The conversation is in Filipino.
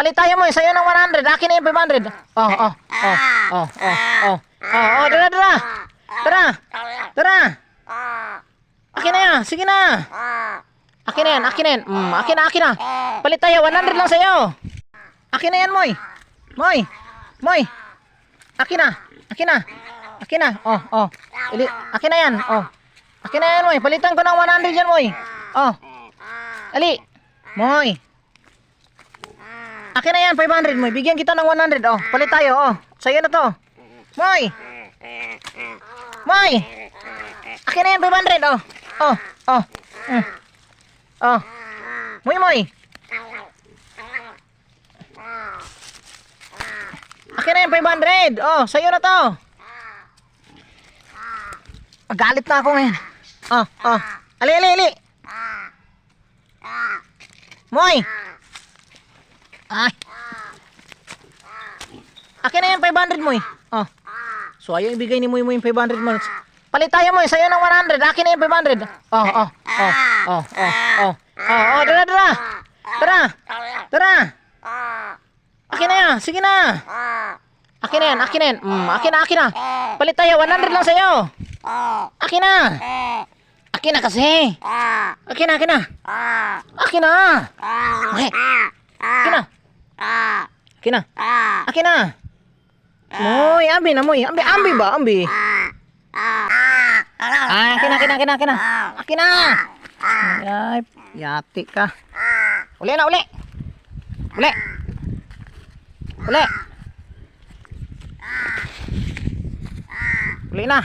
Palit tayo mo, sa'yo ng 100. Akin na yung 500. Tara, tara. Tara. Tara. Akin na yan, sige na. Akin na yan, akin na yan. Akin na. Palit tayo, 100 lang sa'yo. Akin na yan, Moy. Moy. Akin na. Akin na. Akin na yan, Akin na yan, Moy. Palitan ko ng 100 yan, Moy. Ali. Moy. Akin na yan, 500, Moy. Bigyan kita ng 100, Palit tayo, Sa'yo na to. Moy. Akin na yan, 500, Moy. Akin na yan, 500. Sa'yo na to. Galit na ako ngayon. Ali. Moy. Akin na yan, 500, Moy. So, ayaw ibigay ni Moy yung 500 mo. Palit tayo, Moy. Sa'yo ng 100. Akin na yung 500. Tara. Akin na yan. Sige na. Akin na yan. Akin na. Palit tayo. 100 lang sa'yo. Akin na. Akin na kasi. Akin na. Okay. Akin na. Moy, ambi na, Moy. Ambi ba? Akin na. Ay, yati ka. Uli. Uli na.